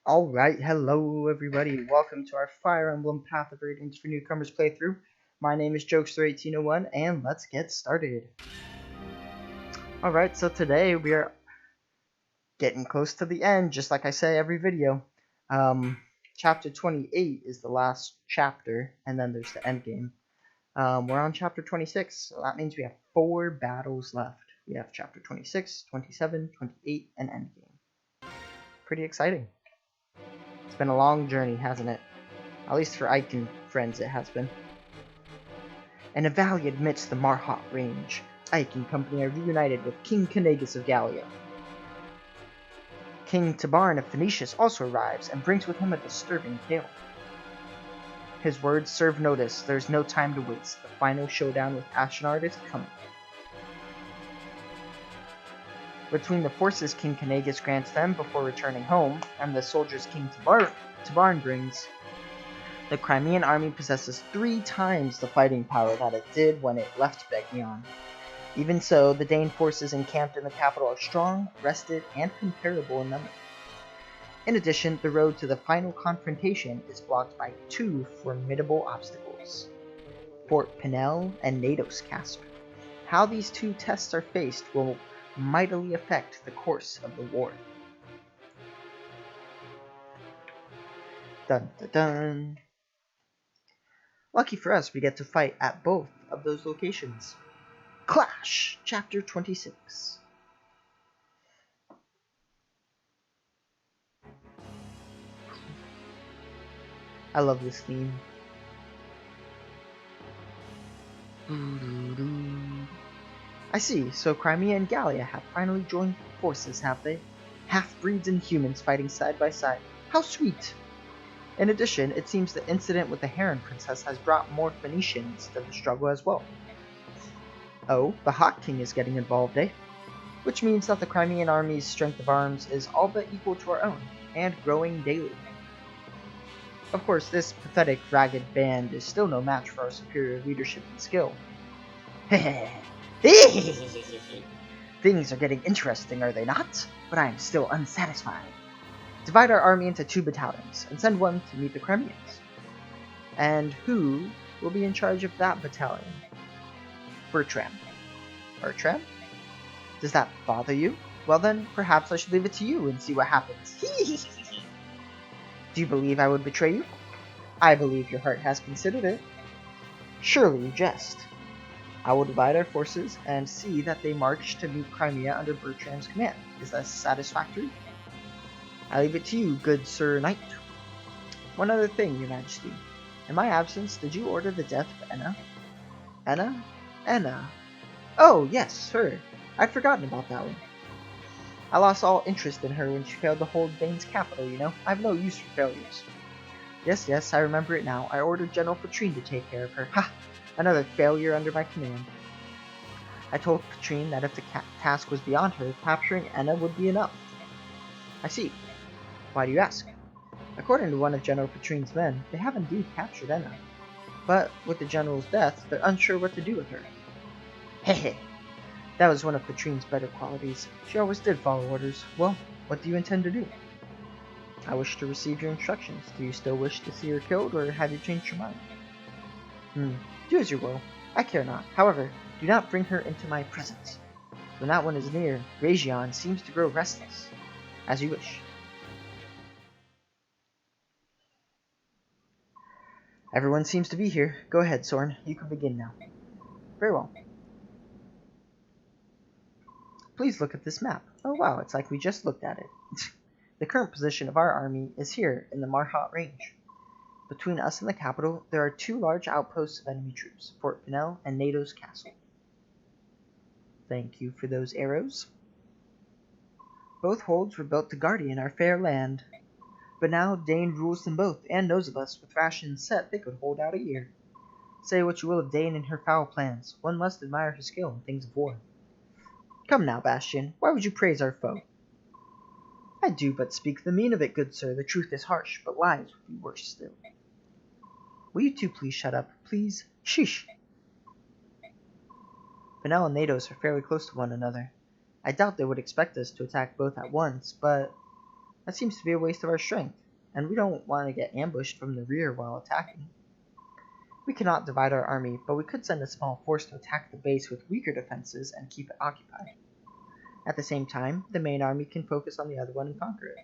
Alright, hello everybody, welcome to our Fire Emblem Path of Radiance for Newcomers playthrough. My name is Ch.26, and let's get started. Alright, so today we are getting close to the end, just like I say every video. Chapter 28 is the last chapter, and then there's the end game. We're on chapter 26, so that means we have 4 battles left. We have chapter 26, 27, 28, and end game. Pretty exciting. It's been a long journey, hasn't it? At least for Ike and friends it has been. In a valley amidst the Marhat range, Ike and company are reunited with King Ch.26 of Gallia. King Tabarn of Phoenicius also arrives and brings with him a disturbing tale. His words serve notice. There's no time to waste. The final showdown with Ashnard is coming. Between the forces King Ch.26 grants them before returning home, and the soldiers King Tabarn brings, the Crimean army possesses 3 times the fighting power that it did when it left Begnion. Even so, the Dane forces encamped in the capital are strong, rested, and comparable in number. In addition, the road to the final confrontation is blocked by 2 formidable obstacles: Fort Pinel and Nados Castle. How these 2 tests are faced will mightily affect the course of the war. Dun dun dun. Lucky for us, we get to fight at both of those locations. Clash, Chapter 26. I love this theme. I see, so Crimea and Gallia have finally joined forces, have they? Half-breeds and humans fighting side by side. How sweet! In addition, it seems the incident with the Heron Princess has brought more Phoenicians to the struggle as well. Oh, the Hawk King is getting involved, eh? Which means that the Crimean army's strength of arms is all but equal to our own, and growing daily. Of course, this pathetic, ragged band is still no match for our superior leadership and skill. Things are getting interesting, are they not? But I am still unsatisfied. Divide our army into 2 battalions, and send one to meet the Crimeans. And who will be in charge of that battalion? Bertram. Bertram? Does that bother you? Well then, perhaps I should leave it to you and see what happens. Do you believe I would betray you? I believe your heart has considered it. Surely you jest. I will divide our forces and see that they march to meet Crimea under Bertram's command. Is that satisfactory? I leave it to you, good Sir Knight. One other thing, Your Majesty. In my absence, did you order the death of Enna? Enna? Enna. Oh, yes, her. I'd forgotten about that one. I lost all interest in her when she failed to hold Dane's capital, you know. I have no use for failures. Yes, I remember it now. I ordered General Patrine to take care of her. Ha! Another failure under my command. I told Patrine that if the task was beyond her, capturing Enna would be enough. I see. Why do you ask? According to one of General Patrine's men, they have indeed captured Enna. But with the general's death, they're unsure what to do with her. Hehe. That was one of Patrine's better qualities. She always did follow orders. Well, what do you intend to do? I wish to receive your instructions. Do you still wish to see her killed, or have you changed your mind? Do as you will. I care not. However, do not bring her into my presence. When that one is near, Region seems to grow restless. As you wish. Everyone seems to be here. Go ahead, Soren. You can begin now. Very well. Please look at this map. Oh wow, it's like we just looked at it. The current position of our army is here in the Marhat range. Between us and the capital, there are 2 large outposts of enemy troops, Fort Pinel and Nados Castle. Thank you for those arrows. Both holds were built to guardian our fair land. But now Dane rules them both, and knows of us. With rations set, they could hold out a year. Say what you will of Dane and her foul plans. One must admire her skill in things of war. Come now, Bastion, why would you praise our foe? I do but speak the mean of it, good sir. The truth is harsh, but lies would be worse still. Will you 2 please shut up? Please? Sheesh. Pinel and Nados are fairly close to one another. I doubt they would expect us to attack both at once, but That seems to be a waste of our strength, and we don't want to get ambushed from the rear while attacking. We cannot divide our army, but we could send a small force to attack the base with weaker defenses and keep it occupied. At the same time, the main army can focus on the other one and conquer it.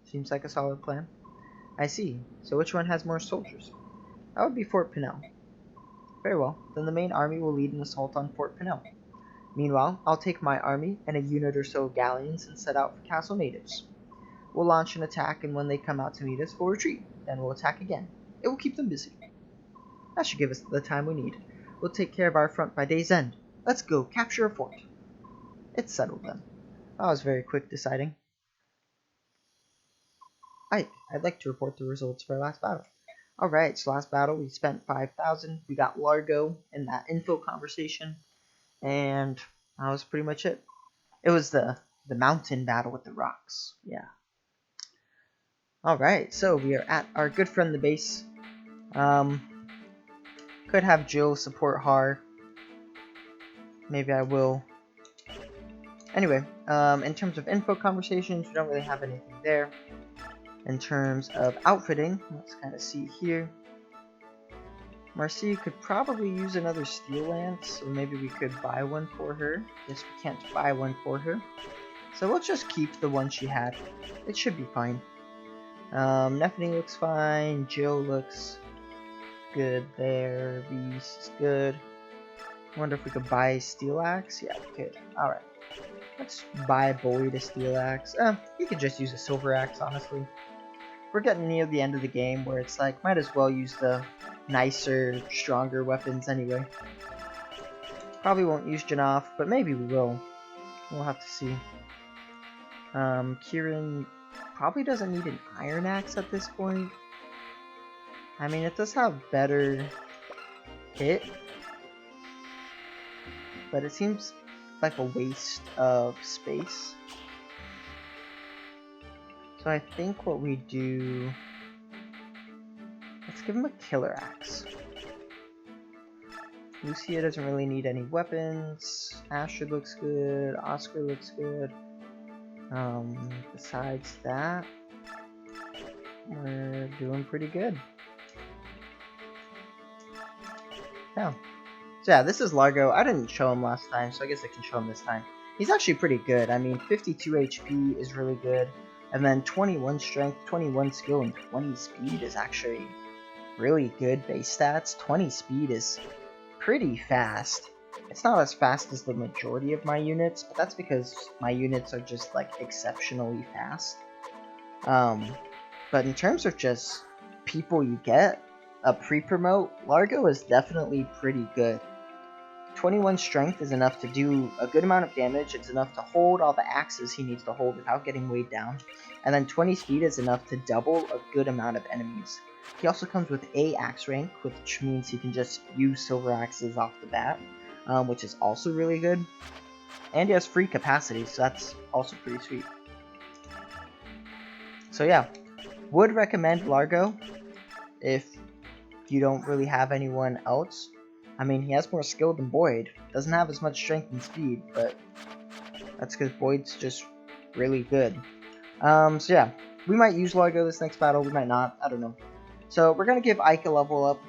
Seems like a solid plan. I see. So which one has more soldiers? That would be Fort Pinel. Very well, then the main army will lead an assault on Fort Pinel. Meanwhile, I'll take my army and a unit or so of galleons and set out for Castle Natives. We'll launch an attack, and when they come out to meet us, we'll retreat. Then we'll attack again. It will keep them busy. That should give us the time we need. We'll take care of our front by day's end. Let's go capture a fort. It's settled then. That was very quick deciding. Ike, I'd like to report the results for our last battle. Alright, so last battle we spent 5,000. We got Largo in that info conversation. And that was pretty much it. It was the mountain battle with the rocks. Yeah. Alright, so we are at our good friend the base. Could have Jill support Har. Maybe I will. Anyway, in terms of info conversations, we don't really have anything there. In terms of outfitting, let's kind of see here. Marcia could probably use another steel lance, or maybe we could buy one for her. Guess we can't buy one for her. So we'll just keep the one she had. It should be fine. Neffany looks fine. Jill looks good there. Reese is good. Wonder if we could buy a steel axe? Yeah, we could. Alright. Let's buy Boyd a steel axe. You could just use a silver axe, honestly. We're getting near the end of the game where it's like, might as well use the nicer, stronger weapons anyway. Probably won't use Janov, but maybe we will. We'll have to see. Kieran probably doesn't need an iron axe at this point. I mean, it does have better hit, but it seems like a waste of space. So I think what we do, let's give him a killer axe. Lucia doesn't really need any weapons. Astrid looks good. Oscar looks good. Besides that, we're doing pretty good. Yeah. So yeah, this is Largo. I didn't show him last time, so I guess I can show him this time. He's actually pretty good. I mean, 52 HP is really good. And then 21 strength, 21 skill, and 20 speed is actually really good base stats. 20 speed is pretty fast. It's not as fast as the majority of my units, but that's because my units are just like exceptionally fast. But in terms of just people you get a pre-promote, Largo is definitely pretty good. 21 strength is enough to do a good amount of damage. It's enough to hold all the axes he needs to hold without getting weighed down. And then 20 speed is enough to double a good amount of enemies. He also comes with A axe rank, which means he can just use silver axes off the bat, which is also really good. And he has free capacity, so that's also pretty sweet. So yeah, would recommend Largo if you don't really have anyone else. I mean, he has more skill than Boyd. Doesn't have as much strength and speed, but that's because Boyd's just really good. So yeah, we might use Largo this next battle, we might not, I don't know. So we're going to give Ike a level up,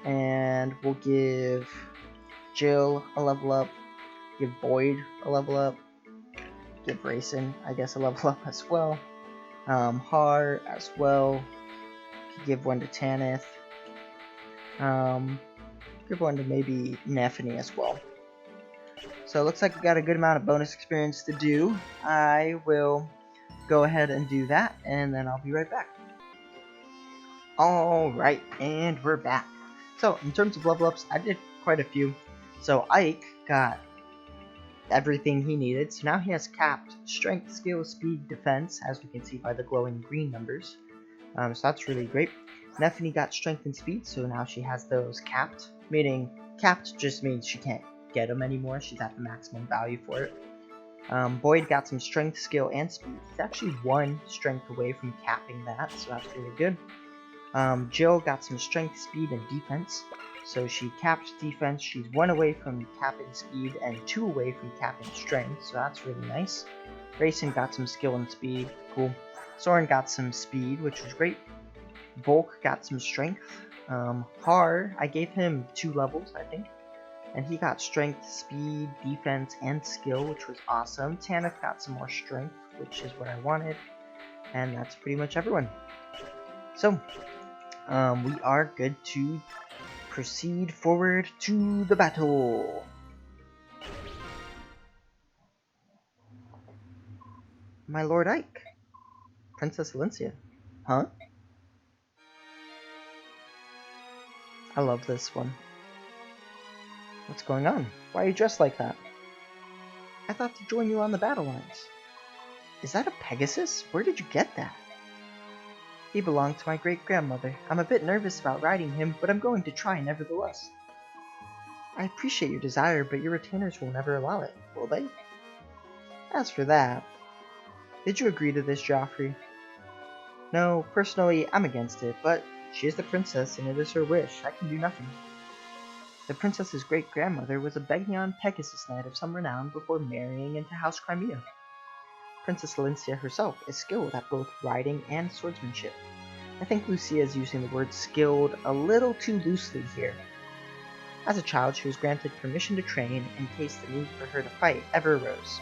and we'll give Jill a level up, give Boyd a level up, give Rayson, I guess, a level up as well. Har as well, give one to Tanith, give one to maybe Neffany as well. So it looks like we got a good amount of bonus experience to do. I will go ahead and do that, and then I'll be right back. Alright, and we're back. So in terms of level ups, I did quite a few. So Ike got everything he needed, so now he has capped strength, skill, speed, defense, as we can see by the glowing green numbers. So that's really great. Neffany got strength and speed, so now she has those capped, meaning capped just means she can't get them anymore, she's at the maximum value for it. Boyd got some strength, skill, and speed. He's actually 1 strength away from capping that, so that's really good. Jill got some strength, speed, and defense. So she capped defense, she's 1 away from capping speed and 2 away from capping strength, so that's really nice. Grayson got some skill and speed, cool. Soren got some speed, which was great. Volk got some strength. Har, I gave him 2 levels, I think. And he got strength, speed, defense, and skill, which was awesome. Tanith got some more strength, which is what I wanted. And that's pretty much everyone. So, we are good to proceed forward to the battle. My Lord Ike. Princess Valencia. Huh? I love this one. What's going on? Why are you dressed like that? I thought to join you on the battle lines. Is that a Pegasus? Where did you get that? He belonged to my great-grandmother. I'm a bit nervous about riding him, but I'm going to try nevertheless. I appreciate your desire, but your retainers will never allow it, will they? As for that... Did you agree to this, Joffrey? No, personally, I'm against it, but she is the princess, and it is her wish. I can do nothing. The princess's great-grandmother was a Begnion Pegasus knight of some renown before marrying into House Crimea. Princess Valencia herself is skilled at both riding and swordsmanship. I think Lucia is using the word skilled a little too loosely here. As a child, she was granted permission to train in case the need for her to fight ever arose.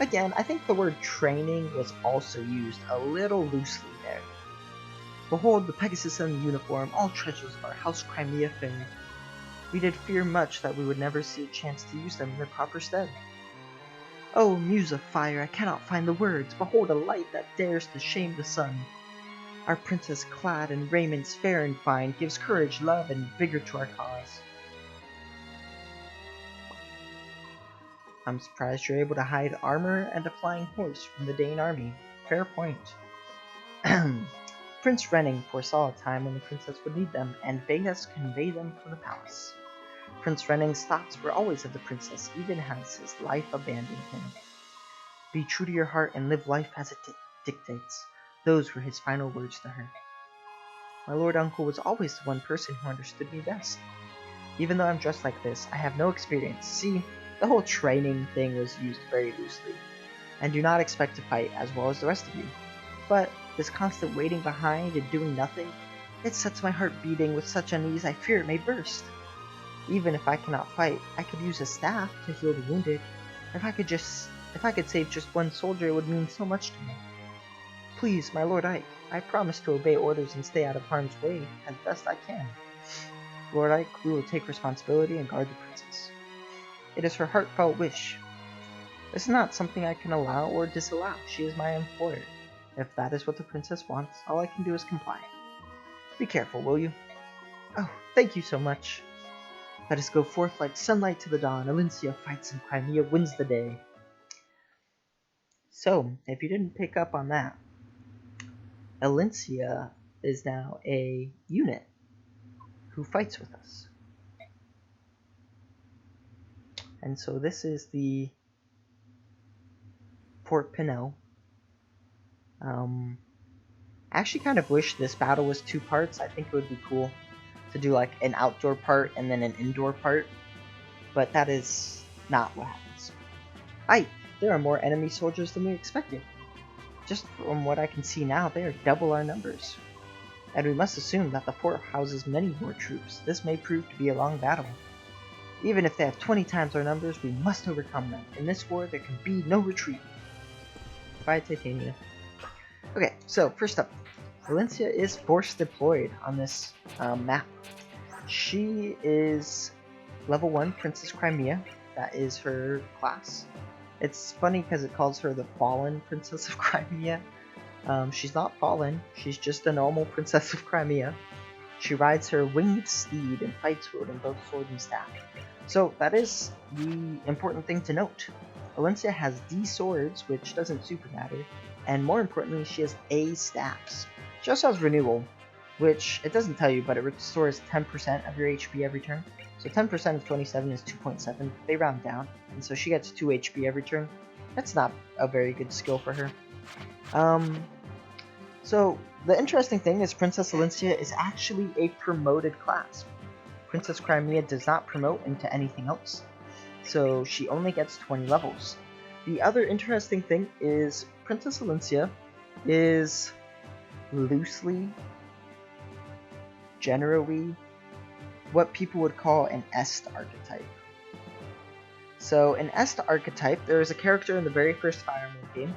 Again, I think the word training was also used a little loosely there. Behold the Pegasus and the uniform, all treasures of our House Crimea fair. We did fear much that we would never see a chance to use them in their proper stead. Oh, muse of fire, I cannot find the words. Behold a light that dares to shame the sun. Our princess, clad in raiments fair and fine, gives courage, love, and vigor to our cause. I'm surprised you're able to hide armor and a flying horse from the Dane army. Fair point. Prince Renning foresaw a time when the princess would need them, and bade us convey them from the palace. Prince Renning's thoughts were always of the princess, even as his life abandoned him. Be true to your heart and live life as it dictates. Those were his final words to her. My lord uncle was always the one person who understood me best. Even though I'm dressed like this, I have no experience. See, the whole training thing was used very loosely. And do not expect to fight as well as the rest of you. But this constant waiting behind and doing nothing, it sets my heart beating with such unease I fear it may burst. Even if I cannot fight, I could use a staff to heal the wounded. If I could save just one soldier, it would mean so much to me. Please, my Lord Ike, I promise to obey orders and stay out of harm's way as best I can. Lord Ike, we will take responsibility and guard the princess. It is her heartfelt wish. This is not something I can allow or disallow. She is my employer. If that is what the princess wants, all I can do is comply. Be careful, will you? Oh, thank you so much. Let us go forth like sunlight to the dawn. Valencia fights and Crimea wins the day. So, if you didn't pick up on that, Valencia is now a unit who fights with us. And so this is the Port Pinel. I actually kind of wish this battle was 2 parts. I think it would be cool to do like an outdoor part and then an indoor part. But that is not what happens. Aye, there are more enemy soldiers than we expected. Just from what I can see now, they are double our numbers. And we must assume that the fort houses many more troops. This may prove to be a long battle. Even if they have 20 times our numbers, we must overcome them. In this war, there can be no retreat. Bye, Titania. Okay, so first up, Valencia is force deployed on this map. She is level 1 Princess Crimea. That is her class. It's funny because it calls her the Fallen Princess of Crimea. She's not fallen, she's just a normal Princess of Crimea. She rides her winged steed and fights wielding both sword and staff. So that is the important thing to note. Valencia has D swords, which doesn't super matter, and more importantly, she has A staffs. She also has renewal, which it doesn't tell you, but it restores 10% of your HP every turn. So 10% of 27 is 2.7. They round down, and so she gets 2 HP every turn. That's not a very good skill for her. So the interesting thing is Princess Valencia is actually a promoted class. Princess Crimea does not promote into anything else, so she only gets 20 levels. The other interesting thing is Princess Alencia is loosely, generally, what people would call an Est archetype. So an Est archetype, there is a character in the very first Fire Emblem game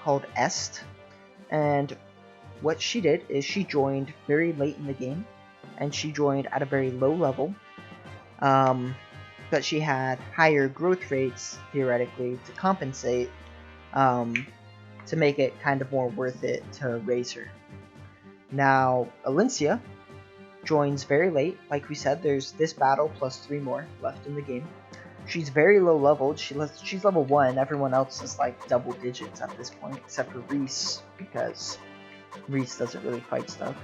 called Est, and what she did is she joined very late in the game, and she joined at a very low level, but she had higher growth rates, theoretically, to compensate, to make it kind of more worth it to raise her. Now, Alencia joins very late. Like we said, there's this battle plus 3 more left in the game. She's very low leveled. She's level 1. Everyone else is like double digits at this point, except for Reese, because Reese doesn't really fight stuff.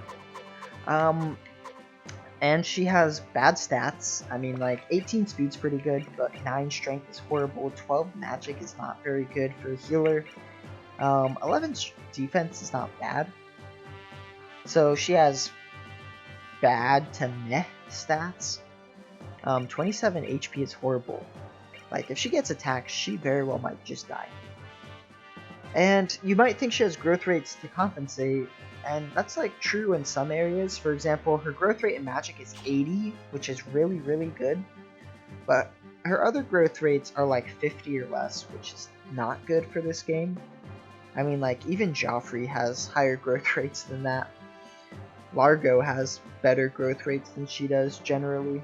And she has bad stats. I mean, like, 18 speed's pretty good, but 9 strength is horrible. 12 magic is not very good for a healer. 11 defense is not bad. So she has bad to meh stats. 27 HP is horrible. Like, if she gets attacked, she very well might just die. And you might think she has growth rates to compensate, and that's like true in some areas. For example, her growth rate in magic is 80, which is really, really good. But her other growth rates are like 50 or less, which is not good for this game. I mean, like, even Joffrey has higher growth rates than that. Largo has better growth rates than she does, generally.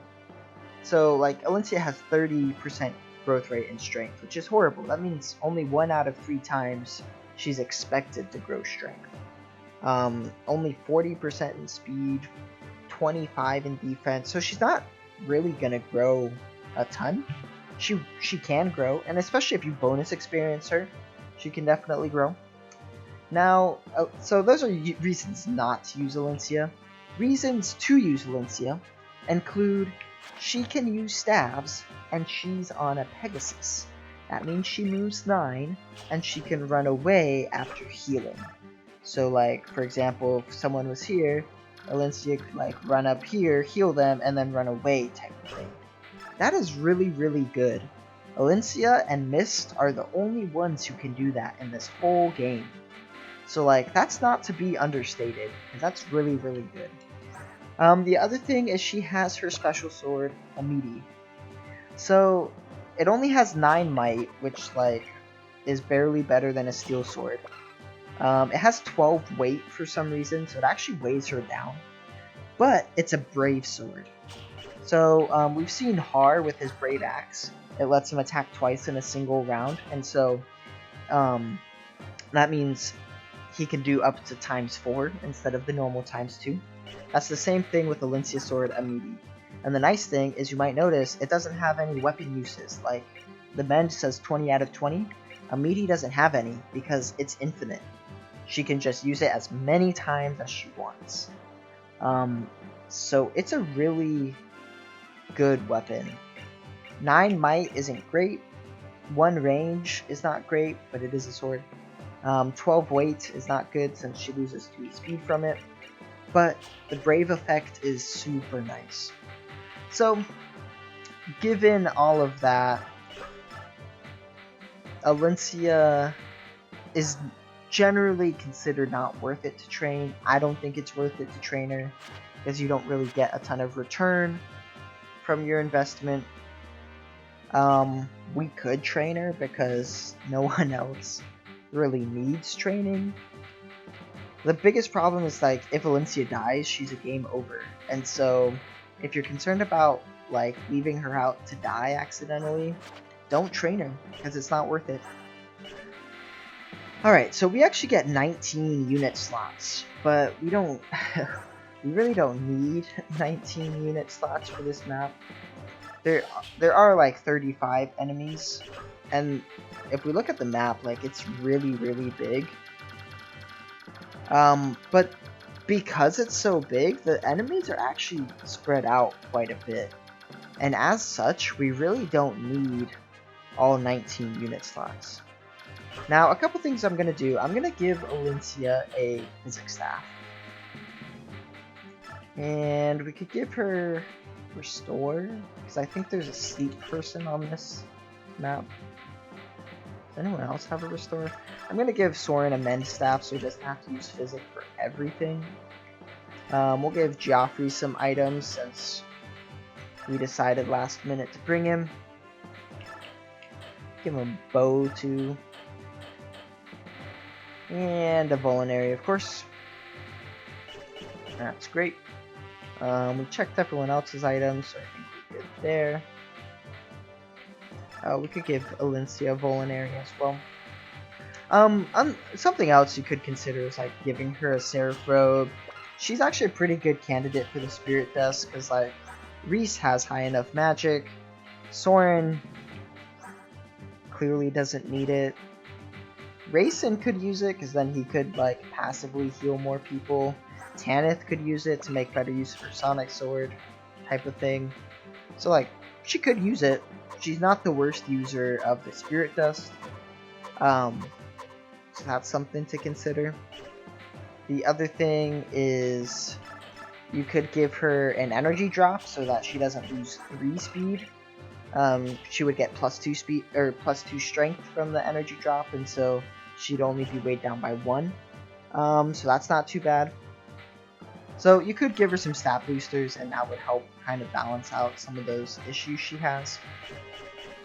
So, like, Alencia has 30% growth rate in strength, which is horrible. That means only 1 out of 3 times she's expected to grow strength. Only 40% in speed, 25 in defense, so she's not really gonna grow a ton. She can grow, and especially if you bonus experience her, she can definitely grow. Now, so those are reasons not to use Alencia. Reasons to use Alencia include she can use stabs, and she's on a Pegasus. That means she moves 9, and she can run away after healing. So, like, for example, if someone was here, Alencia could, like, run up here, heal them, and then run away type of thing. That is really, really good. Alencia and Mist are the only ones who can do that in this whole game. So, like, that's not to be understated, and that's really, really good. The other thing is she has her special sword, Amidi. So, it only has 9 might, which, like, is barely better than a steel sword. It has 12 weight for some reason, so it actually weighs her down. But it's a brave sword. So, we've seen Har with his Brave Axe. It lets him attack twice in a single round, and so, that means he can do up to ×4 instead of the normal ×2. That's the same thing with the Alencia sword Amidi. And the nice thing is, you might notice, it doesn't have any weapon uses. Like, the Mend says 20 out of 20. Amidi doesn't have any, because it's infinite. She can just use it as many times as she wants. So it's a really good weapon. 9 might isn't great. 1 range is not great, but it is a sword. 12 weight is not good since she loses 2 speed from it. But the Brave effect is super nice. So, given all of that, Alencia is generally considered not worth it to train. I don't think it's worth it to train her, because you don't really get a ton of return from your investment. We could train her because no one else really needs training. The biggest problem is, like, if Alencia dies, she's a game over. And so, if you're concerned about, like, leaving her out to die accidentally, don't train her, because it's not worth it. Alright, so we actually get 19 unit slots, but we don't... we really don't need 19 unit slots for this map. There are, like, 35 enemies, and if we look at the map, like, it's really, really big. But because it's so big, the enemies are actually spread out quite a bit. And as such, we really don't need all 19 unit slots. Now, a couple things I'm going to do. I'm going to give Alencia a Physics Staff. And we could give her Restore, because I think there's a sleep person on this map. Does anyone else have a Restore? I'm going to give Soren a Mend Staff so he doesn't have to use Physic for everything. We'll give Geoffrey some items since we decided last minute to bring him. Give him a bow too. And a Volinary, of course. That's great. We checked everyone else's items, so I think we're good there. We could give Alincia a Volinary as well. Something else you could consider is like giving her a Seraph Robe. She's actually a pretty good candidate for the Spirit Desk, because like Reese has high enough magic. Soren clearly doesn't need it. Rayson could use it, because then he could like passively heal more people. Tanith could use it to make better use of her Sonic Sword type of thing. So like, she could use it. She's not the worst user of the Spirit Dust. So that's something to consider. The other thing is you could give her an energy drop so that she doesn't lose 3 speed. She would get +2 speed or +2 strength from the energy drop, and so she'd only be weighed down by 1. So that's not too bad. So you could give her some stat boosters, and that would help kind of balance out some of those issues she has.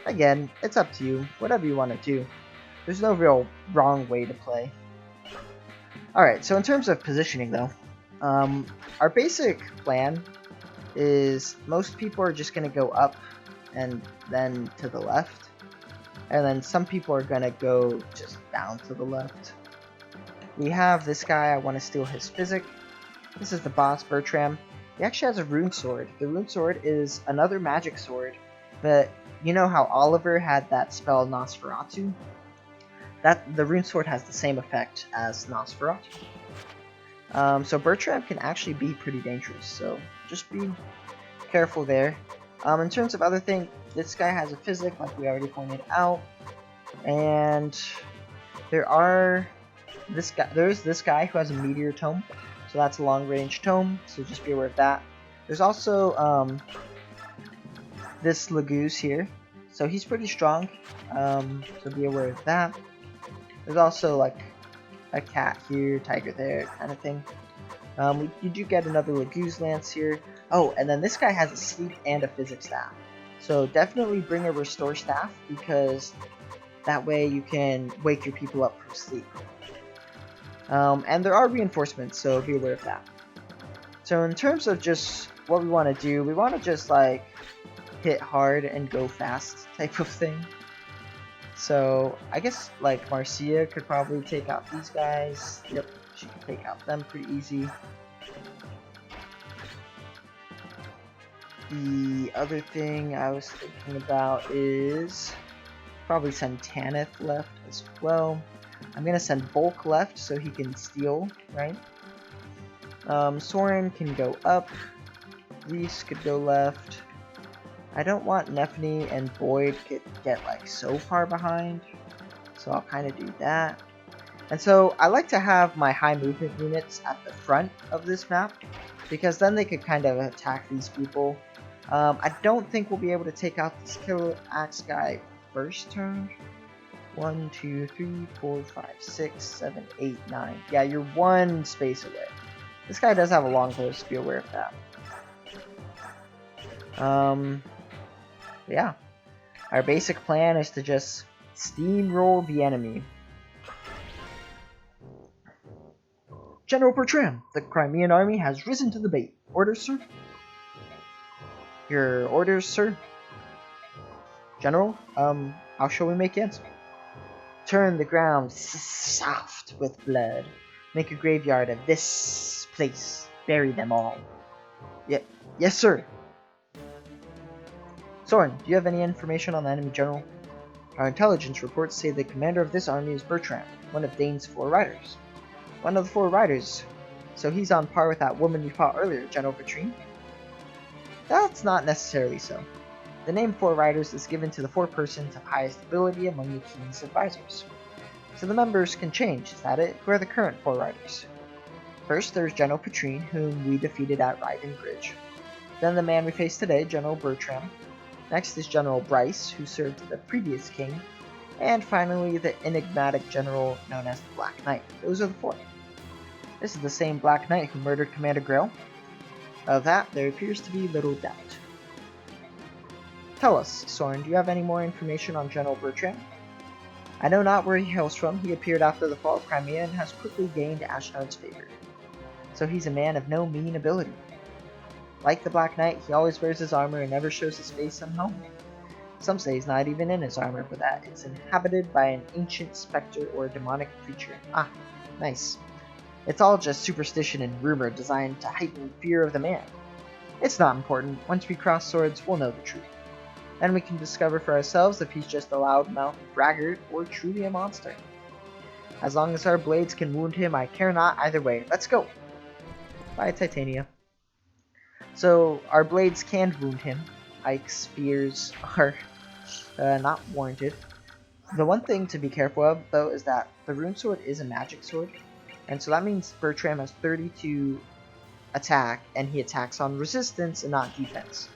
Again, it's up to you, whatever you want to do. There's no real wrong way to play. Alright, so in terms of positioning though, our basic plan is most people are just going to go up and then to the left. And then some people are going to go just down to the left. We have this guy, I want to steal his physic. This is the boss, Bertram. He actually has a rune sword. The rune sword is another magic sword, but you know how Oliver had that spell Nosferatu? The rune sword has the same effect as Nosferatu. So Bertram can actually be pretty dangerous, so just be careful there. In terms of other things, this guy has a physic, like we already pointed out, and there's this guy who has a meteor tome, so that's a long-range tome, so just be aware of that. There's also this Lagoose here, so he's pretty strong, so be aware of that. There's also like a cat here, tiger there, kind of thing. You do get another Lagoose Lance here. Oh, and then this guy has a sleep and a physics staff. So definitely bring a restore staff, because that way you can wake your people up from sleep. And there are reinforcements, so be aware of that. So in terms of just what we want to do, we want to just like hit hard and go fast type of thing. So I guess like Marcia could probably take out these guys. Yep, she can take out them pretty easy. The other thing I was thinking about is probably send Tanith left as well. I'm gonna send Bulk left so he can steal, right? Soren can go up. Reese could go left. I don't want Nephany and Boyd to get like so far behind, so I'll kind of do that. And so I like to have my high movement units at the front of this map, because then they could kind of attack these people. I don't think we'll be able to take out this Killer Axe guy first turn. 1, 2, 3, 4, 5, 6, 7, 8, 9. Yeah, you're 1 space away. This guy does have a long bow, so be aware of that. Yeah. Our basic plan is to just steamroll the enemy. General Bertram, the Crimean army has risen to the bait. Orders, sir? Your orders, sir? General, how shall we make answer? Turn the ground soft with blood. Make a graveyard of this place. Bury them all. Yes, sir. Soren, do you have any information on the enemy general? Our intelligence reports say the commander of this army is Bertram, one of Dane's 4 riders. One of the 4 riders? So he's on par with that woman we fought earlier, General Bertrine? That's not necessarily so. The name 4 riders is given to the 4 persons of highest ability among the king's advisors. So the members can change, is that it? Who are the current 4 riders? First, there's General Petrine, whom we defeated at Ryden Bridge. Then the man we face today, General Bertram. Next is General Bryce, who served the previous king. And finally, the enigmatic general known as the Black Knight. Those are the 4. This is the same Black Knight who murdered Commander Grail. Of that, there appears to be little doubt. Tell us, Soren, do you have any more information on General Bertram? I know not where he hails from. He appeared after the fall of Crimea and has quickly gained Ashnod's favor. So he's a man of no mean ability. Like the Black Knight, he always wears his armor and never shows his face on home. Some say he's not even in his armor, but that it's inhabited by an ancient specter or a demonic creature. Ah, nice. It's all just superstition and rumor designed to heighten fear of the man. It's not important. Once we cross swords, we'll know the truth. Then we can discover for ourselves if he's just a loudmouthed braggart or truly a monster. As long as our blades can wound him, I care not either way. Let's go! Bye, Titania. So, our blades can wound him. Ike's spears are not warranted. The one thing to be careful of, though, is that the rune sword is a magic sword. And so that means Bertram has 32 attack, and he attacks on resistance and not defense.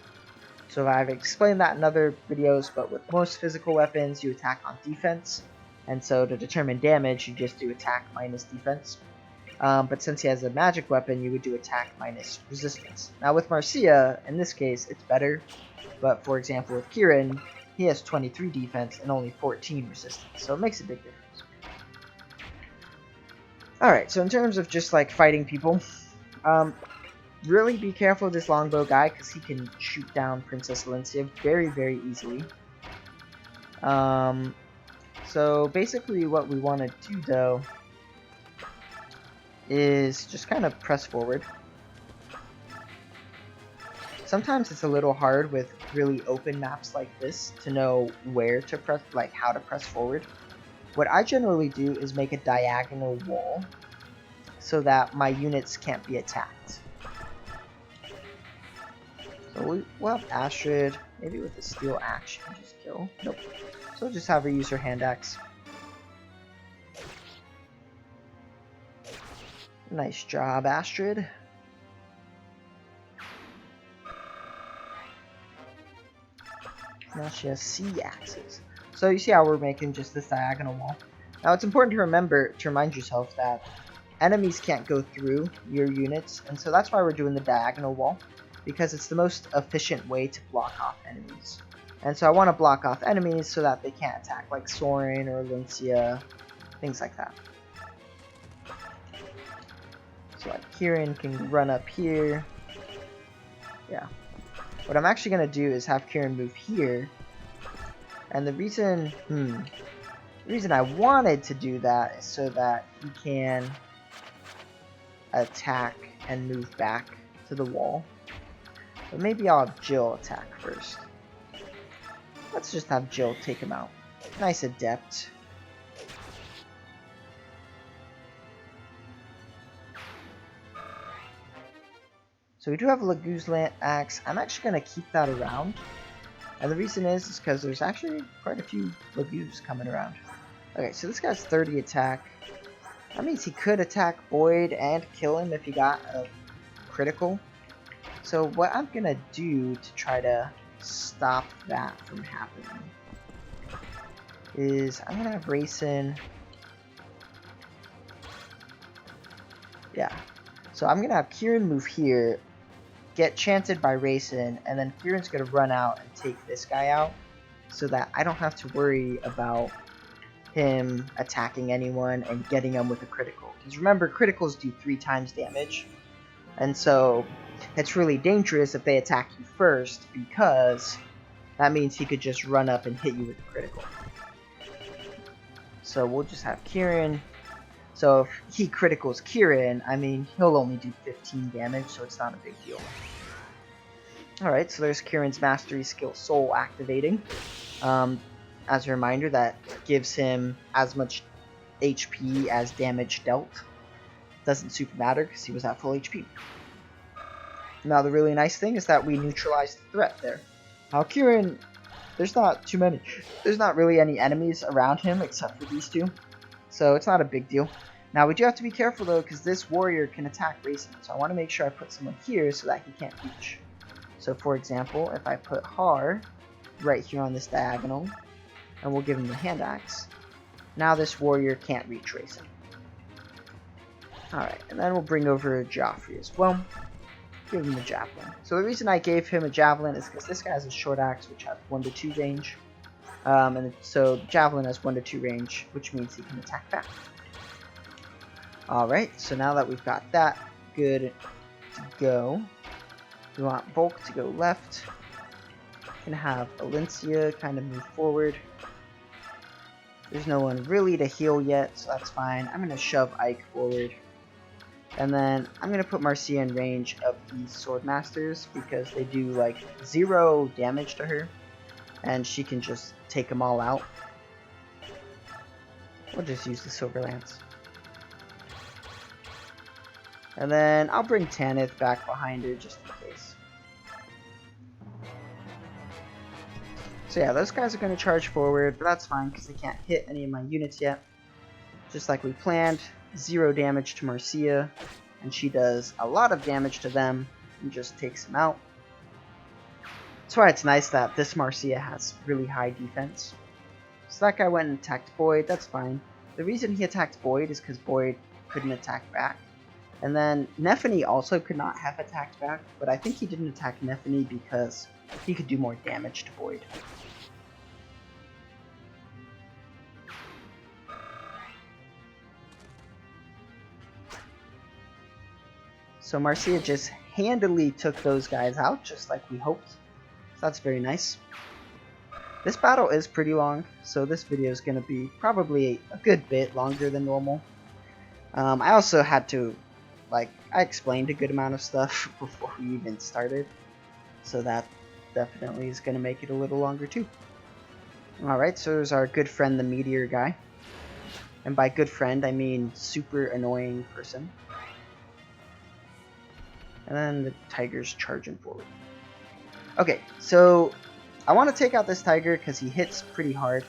So I've explained that in other videos, but with most physical weapons, you attack on defense. And so to determine damage, you just do attack minus defense. But since he has a magic weapon, you would do attack minus resistance. Now with Marcia, in this case, it's better. But for example, with Kieran, he has 23 defense and only 14 resistance. So it makes a big difference. Alright, so in terms of just like fighting people, really be careful of this longbow guy because he can shoot down Princess Valencia very, very easily. So basically what we want to do though is just kind of press forward. Sometimes it's a little hard with really open maps like this to know where to press, like how to press forward. What I generally do is make a diagonal wall so that my units can't be attacked. So we'll have Astrid, maybe with a steel axe and just kill. Nope. So we'll just have her use her hand axe. Nice job, Astrid. Now she has sea axes. So you see how we're making just this diagonal wall. Now it's important to remind yourself that enemies can't go through your units, and so that's why we're doing the diagonal wall, because it's the most efficient way to block off enemies. And so I want to block off enemies so that they can't attack, like Soren or Valencia, things like that. So like Kieran can run up here. Yeah. What I'm actually going to do is have Kieran move here. And the reason I wanted to do that is so that he can attack and move back to the wall. But maybe I'll have Jill attack first. Let's just have Jill take him out. Nice adept. So we do have a Laguz axe. I'm actually going to keep that around. And the reason is because there's actually quite a few Laguz coming around. Okay, so this guy's 30 attack. That means he could attack Boyd and kill him if he got a critical. So what I'm going to do to try to stop that from happening is I'm going to have Rayson. Yeah. So I'm going to have Kieran move here, get chanted by Rayson, and then Kieran's going to run out and take this guy out so that I don't have to worry about him attacking anyone and getting him with a critical. Because remember, criticals do 3 times damage. And so it's really dangerous if they attack you first, because that means he could just run up and hit you with a critical. So we'll just have Kieran. So if he criticals Kieran, I mean, he'll only do 15 damage, so it's not a big deal. Alright, so there's Kieran's mastery skill, Soul activating. As a reminder, that gives him as much HP as damage dealt. Doesn't super matter because he was at full HP. Now the really nice thing is that we neutralized the threat there. Now Kieran, there's not really any enemies around him except for these two. So it's not a big deal. Now we do have to be careful though, because this warrior can attack racing, so I want to make sure I put someone here so that he can't reach. So for example, if I put Har right here on this diagonal, and we'll give him the hand axe, now this warrior can't reach racing. Alright, and then we'll bring over Joffrey as well. Give him the javelin. So the reason I gave him a javelin is because this guy has a short axe which has 1 to 2 range. And so javelin has 1 to 2 range, which means he can attack back. Alright, so now that we've got that good to go, we want Volk to go left. Gonna have Valencia kind of move forward. There's no one really to heal yet, so that's fine. I'm gonna shove Ike forward. And then I'm going to put Marcia in range of these Swordmasters because they do like 0 damage to her. And she can just take them all out. We'll just use the Silver Lance. And then I'll bring Tanith back behind her just in case. So yeah, those guys are going to charge forward, but that's fine because they can't hit any of my units yet. Just like we planned. 0 damage to Marcia, and she does a lot of damage to them and just takes them out. That's why it's nice that this Marcia has really high defense. So that guy went and attacked Boyd, that's fine. The reason he attacked Boyd is because Boyd couldn't attack back. And then Nephany also could not have attacked back, but I think he didn't attack Nephany because he could do more damage to Boyd. So Marcia just handily took those guys out, just like we hoped. So that's very nice. This battle is pretty long, so this video is going to be probably a good bit longer than normal. I also had to, I explained a good amount of stuff before we even started. So that definitely is going to make it a little longer too. Alright, so there's our good friend, the meteor guy. And by good friend, I mean super annoying person. And then the tiger's charging forward. Okay, so I want to take out this tiger because he hits pretty hard.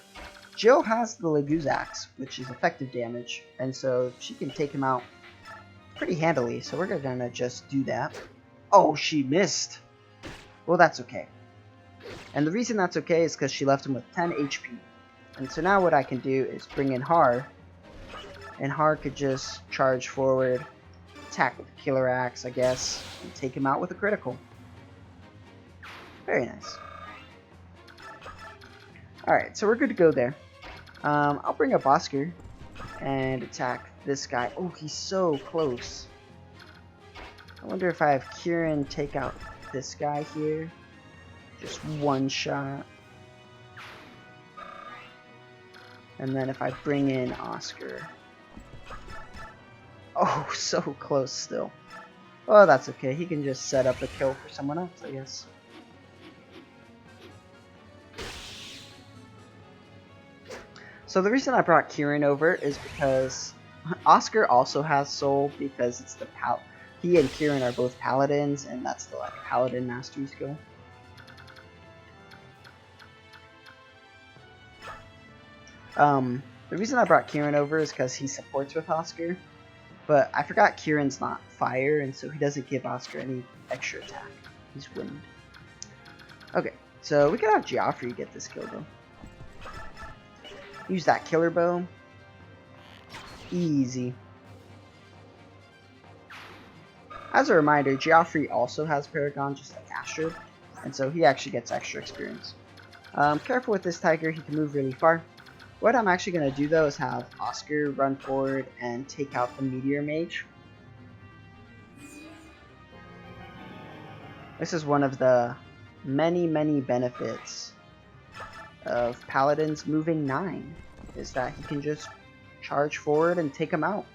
Jill has the Leguz Axe, which is effective damage, and so she can take him out pretty handily. So we're gonna just do that. Oh, she missed. Well, that's okay. And the reason that's okay is because she left him with 10 HP. And so now what I can do is bring in Har, and Har could just charge forward, attack with a Killer Axe, I guess, and take him out with a critical. Very nice. Alright, so we're good to go there. I'll bring up Oscar and attack this guy. Oh, he's so close. I wonder if I have Kieran take out this guy here. Just one shot. And then if I bring in Oscar. Oh, so close still. Oh, that's okay. He can just set up a kill for someone else, I guess. So the reason I brought Kieran over is because Oscar also has soul because it's the he and Kieran are both paladins, and that's the paladin mastery skill. The reason I brought Kieran over is because he supports with Oscar. But I forgot Kieran's not fire, and so he doesn't give Oscar any extra attack. He's wind. Okay, so we can have Joffrey get this kill though. Use that killer bow. Easy. As a reminder, Joffrey also has Paragon just like Astrid, and so he actually gets extra experience. Careful with this tiger, he can move really far. What I'm actually going to do though is have Oscar run forward and take out the Meteor Mage. This is one of the many benefits of Paladins moving 9, is that he can just charge forward and take him out.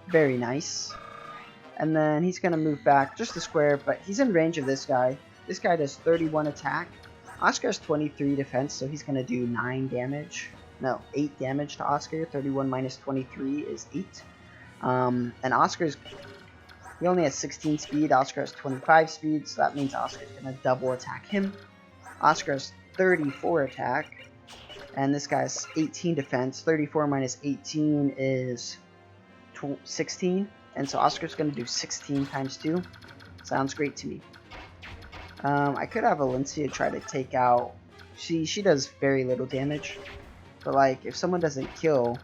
Very nice. And then he's going to move back just a square, but he's in range of this guy. This guy does 31 attack. Oscar has 23 defense, so he's going to do 9 damage. No, 8 damage to Oscar. 31 minus 23 is 8. And he only has 16 speed. Oscar has 25 speed, so that means Oscar's going to double attack him. Oscar has 34 attack, and this guy's 18 defense. 34 minus 18 is 16, and so Oscar's going to do 16 times 2. Sounds great to me. I could have Valencia try to take out... She does very little damage, but like, if someone doesn't kill...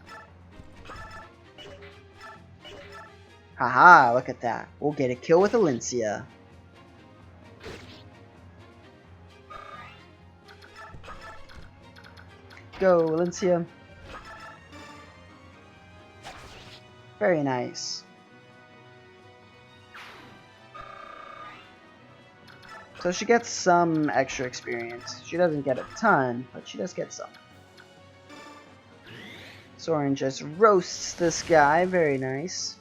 Haha, look at that. We'll get a kill with Valencia. Go, Valencia. Very nice. So she gets some extra experience. She doesn't get a ton, but she does get some. Soren just roasts this guy. Very nice.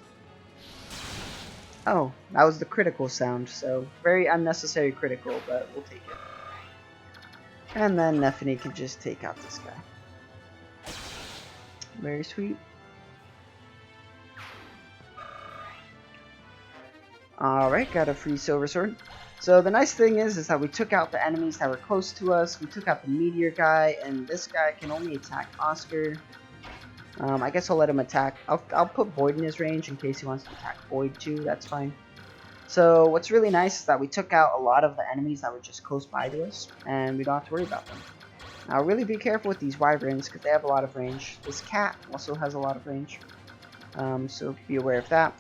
Oh, that was the critical sound, so very unnecessary critical, but we'll take it. And then Nephany can just take out this guy. Very sweet. Alright, got a free silver sword. So the nice thing is that we took out the enemies that were close to us. We took out the meteor guy, and this guy can only attack Oscar. I guess I'll let him attack. I'll put Void in his range in case he wants to attack Void too. That's fine. So what's really nice is that we took out a lot of the enemies that were just close by to us, and we don't have to worry about them. Now really be careful with these wyverns because they have a lot of range. This cat also has a lot of range, so be aware of that.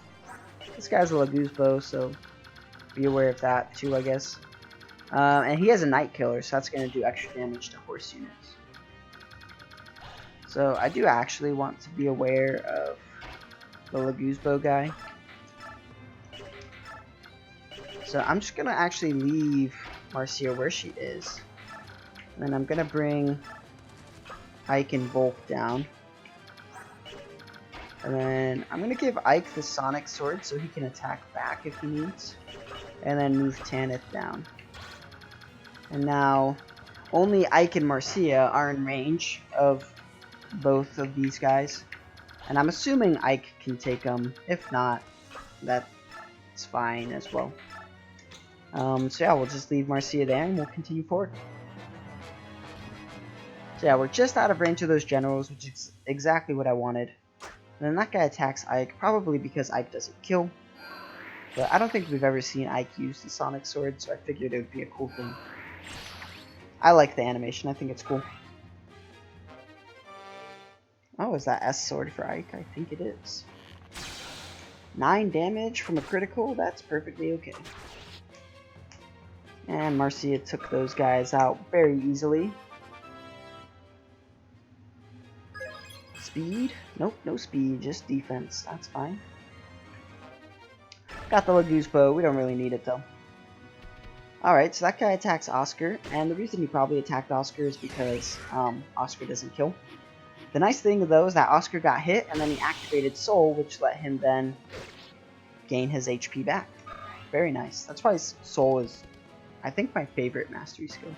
This guy's a Laguzbo, so be aware of that too, I guess. And he has a Night Killer, so that's going to do extra damage to horse units. So I do actually want to be aware of the Laguzbo guy. So I'm just going to actually leave Marcia where she is. And then I'm going to bring Ike and Volk down. And then I'm going to give Ike the Sonic Sword so he can attack back if he needs. And then move Tanith down. And now only Ike and Marcia are in range of both of these guys. And I'm assuming Ike can take them. If not, that's fine as well. So yeah, we'll just leave Marcia there and we'll continue forward. So yeah, we're just out of range of those generals, which is exactly what I wanted. And then that guy attacks Ike, probably because Ike doesn't kill. But I don't think we've ever seen Ike use the Sonic Sword, so I figured it would be a cool thing. I like the animation, I think it's cool. Oh, is that S sword for Ike? I think it is. 9 damage from a critical, that's perfectly okay. And Marcia took those guys out very easily. Speed? Nope, no speed, just defense. That's fine. Got the Laguzbo, we don't really need it though. Alright, so that guy attacks Oscar, and the reason he probably attacked Oscar is because Oscar doesn't kill. The nice thing though is that Oscar got hit, and then he activated Soul, which let him then gain his HP back. Very nice. That's why Soul is, I think, my favorite mastery skill.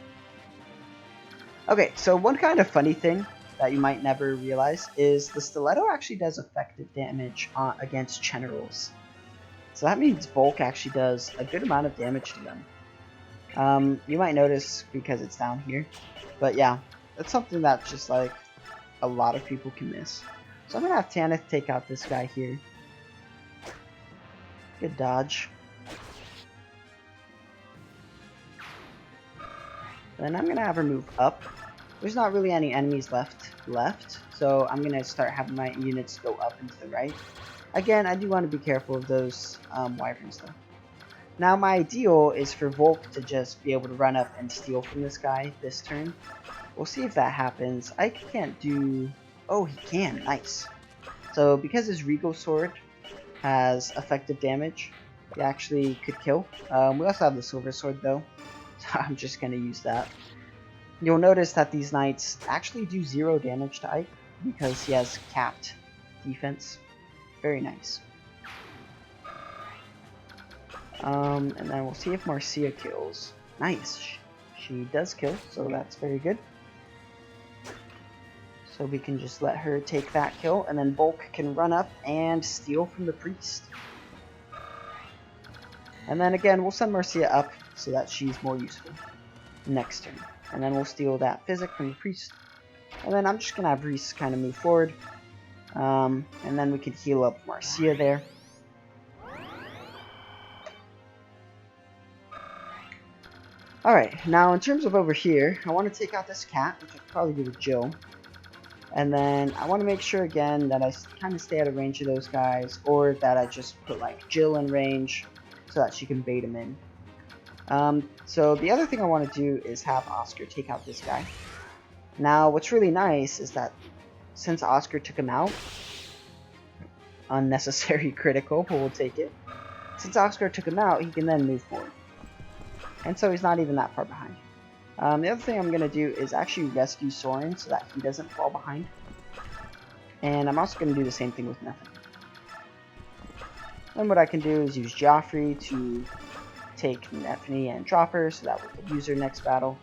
Okay, so one kind of funny thing that you might never realize is the Stiletto actually does effective damage against generals. So that means Volk actually does a good amount of damage to them. You might notice because it's down here, but yeah, that's something that just like a lot of people can miss. So I'm gonna have Tanith take out this guy here. Good dodge. Then I'm gonna have her move up. There's not really any enemies left, so I'm gonna start having my units go up and to the right. Again, I do want to be careful of those wyverns though. Now my ideal is for Volk to just be able to run up and steal from this guy this turn. We'll see if that happens. I can't do... Oh, he can. Nice. So because his Regal Sword has effective damage, he actually could kill. We also have the Silver Sword though, so I'm just going to use that. You'll notice that these knights actually do 0 damage to Ike because he has capped defense. Very nice. And then we'll see if Marcia kills. Nice. She does kill, so that's very good. So we can just let her take that kill, and then Volk can run up and steal from the priest. And then again, we'll send Marcia up so that she's more useful next turn. And then we'll steal that physic from the priest. And then I'm just going to have Reese kind of move forward. And then we could heal up Marcia there. Alright, now in terms of over here, I want to take out this cat, which I could probably do with Jill. And then I want to make sure again that I kind of stay out of range of those guys, or that I just put like Jill in range so that she can bait him in. So the other thing I want to do is have Oscar take out this guy. Now what's really nice is that since Oscar took him out, unnecessary critical, but we'll take it. Since Oscar took him out, he can then move forward. And so he's not even that far behind. The other thing I'm going to do is actually rescue Soren so that he doesn't fall behind. And I'm also going to do the same thing with Nephin. Then what I can do is use Joffrey to take Nephin and drop her so that we can use her next battle.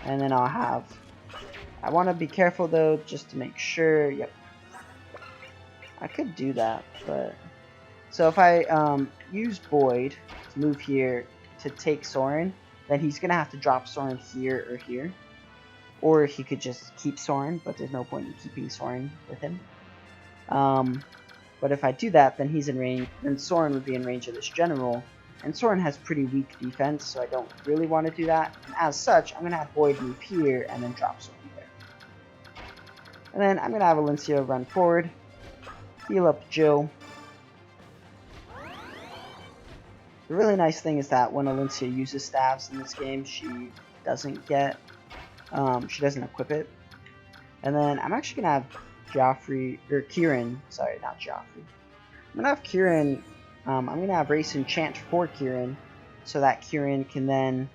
And then I'll have... I want to be careful though, just to make sure... Yep. I could do that, but... So if I use Boyd to move here to take Soren, then he's going to have to drop Soren here or here. Or he could just keep Soren, but there's no point in keeping Soren with him. But if I do that, then he's in range, then Soren would be in range of this general. And Soren has pretty weak defense, so I don't really want to do that. And as such, I'm going to have Boyd move here and then drop Soren there. And then I'm going to have Alencia run forward, heal up Jill. The really nice thing is that when Alencia uses staves in this game, she doesn't equip it. And then I'm actually going to have Kieran, sorry, not Joffrey. I'm going to have Kieran, I'm going to have Race enchant for Kieran, so that Kieran can then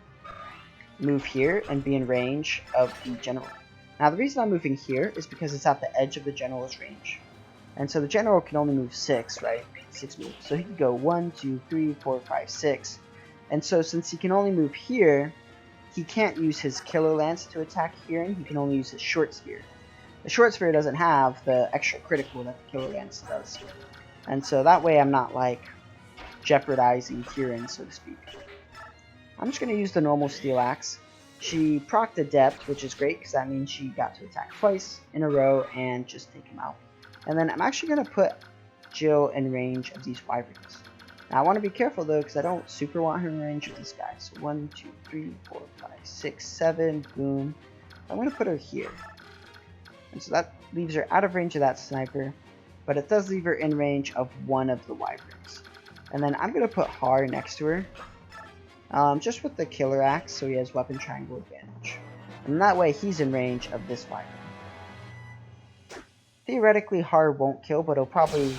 move here and be in range of the general. Now the reason I'm moving here is because it's at the edge of the general's range. And so the general can only move 6, right? 6 moves. So he can go 1, 2, 3, 4, 5, 6. And so since he can only move here, he can't use his Killer Lance to attack Kieran. He can only use his Short Spear. The Short Spear doesn't have the extra critical that the Killer Lance does. And so that way I'm not like jeopardizing Kieran, so to speak. I'm just going to use the normal Steel Axe. She procced Adept, which is great because that means she got to attack twice in a row and just take him out. And then I'm actually going to put Jill in range of these Wyverns. Now I want to be careful though because I don't super want her in range of this guy. So 1, 2, 3, 4, 5, 6, 7, boom. I'm going to put her here. And so that leaves her out of range of that sniper, but it does leave her in range of one of the Wyverns. And then I'm going to put Har next to her, just with the Killer Axe so he has weapon triangle advantage. And that way he's in range of this Wyvern. Theoretically, Har won't kill, but he'll probably,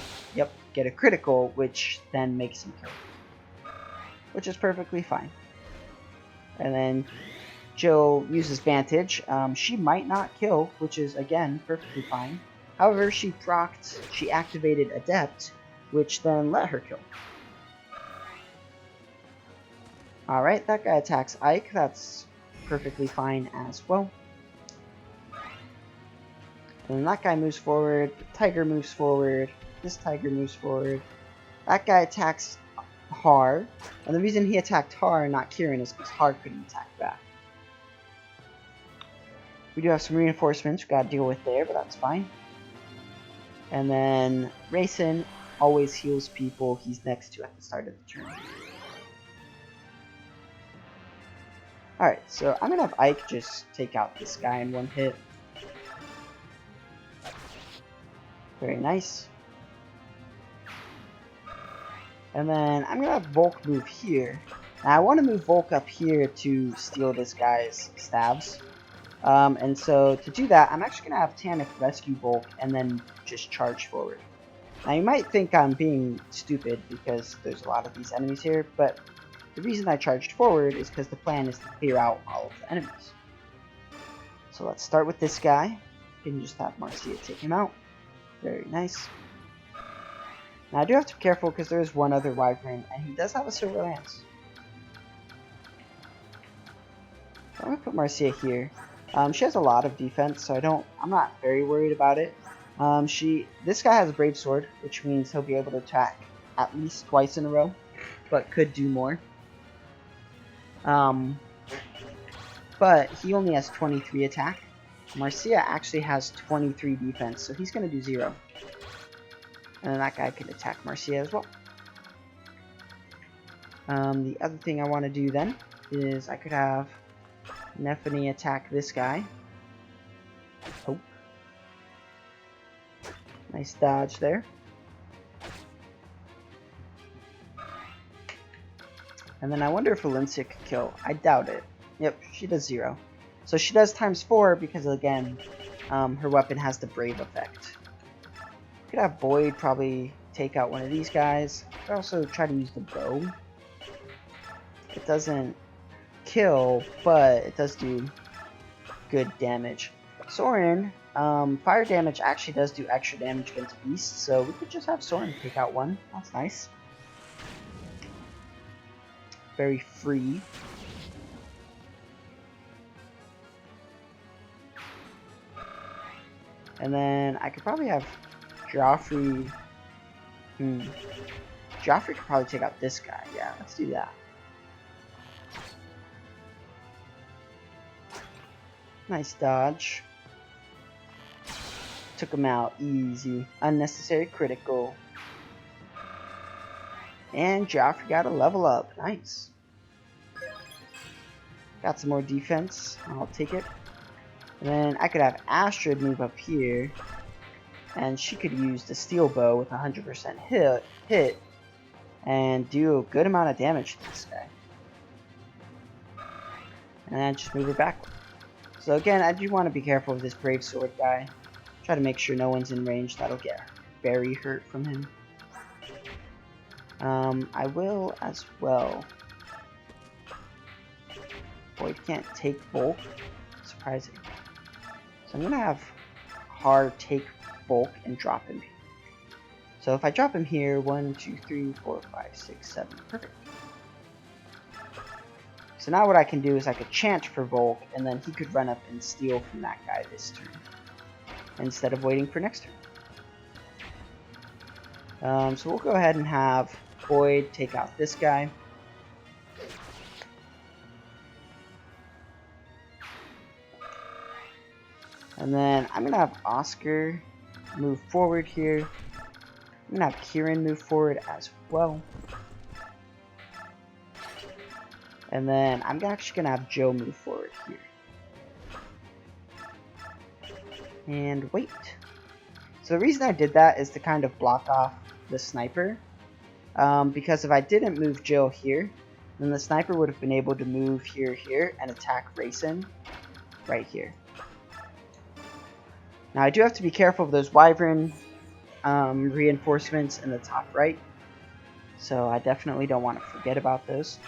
get a critical, which then makes him kill. Which is perfectly fine. And then Jill uses Vantage. She might not kill, which is, again, perfectly fine. However, she activated Adept, which then let her kill. Alright, that guy attacks Ike. That's perfectly fine as well. And then that guy moves forward, the tiger moves forward, this tiger moves forward. That guy attacks Har, and the reason he attacked Har and not Kieran is because Har couldn't attack back. We do have some reinforcements we gotta deal with there, but that's fine. And then Rayson always heals people he's next to at the start of the turn. Alright, so I'm gonna have Ike just take out this guy in one hit. Very nice. And then I'm going to have Volk move here. Now I want to move Volk up here to steal this guy's stabs. And so to do that, I'm actually going to have Tannic rescue Volk and then just charge forward. Now you might think I'm being stupid because there's a lot of these enemies here, but the reason I charged forward is because the plan is to clear out all of the enemies. So let's start with this guy. You can just have Marcia take him out. Very nice. Now I do have to be careful because there is one other Wyvern, and he does have a Silver Lance. So I'm going to put Marcia here. She has a lot of defense, so I'm not very worried about it. This guy has a Brave Sword, which means he'll be able to attack at least twice in a row, but could do more. but he only has 23 attack. Marcia actually has 23 defense, so he's going to do 0. And then that guy can attack Marcia as well. The other thing I want to do then is I could have Nephany attack this guy. Oh. Nice dodge there. And then I wonder if Valencia could kill. I doubt it. Yep, she does 0. So she does ×4 because, again, her weapon has the Brave effect. Could have Boyd probably take out one of these guys. Could also try to use the bow. It doesn't kill, but it does do good damage. Soren, fire damage actually does do extra damage against beasts, so we could just have Soren take out one. That's nice. Very free. And then I could probably have Joffrey. Joffrey could probably take out this guy. Yeah, let's do that. Nice dodge. Took him out easy. Unnecessary critical. And Joffrey got a level up. Nice. Got some more defense. I'll take it. And then I could have Astrid move up here. And she could use the steel bow with 100% hit. And do a good amount of damage to this guy. And then just move her backward. So again, I do want to be careful with this Brave Sword guy. Try to make sure no one's in range that'll get very hurt from him. I will as well. Boyd can't take Volk. Surprising. So I'm going to have Har take Volk and drop him. So if I drop him here, 1, 2, 3, 4, 5, 6, 7. Perfect. So now what I can do is I could chant for Volk, and then he could run up and steal from that guy this turn, instead of waiting for next turn. So we'll go ahead and have Boyd take out this guy. And then I'm going to have Oscar move forward here. I'm going to have Kieran move forward as well. And then I'm actually going to have Joe move forward here. And wait. So the reason I did that is to kind of block off the sniper. Because if I didn't move Joe here, then the sniper would have been able to move here, and attack Rayson right here. Now I do have to be careful of those Wyvern reinforcements in the top right. So I definitely don't want to forget about those.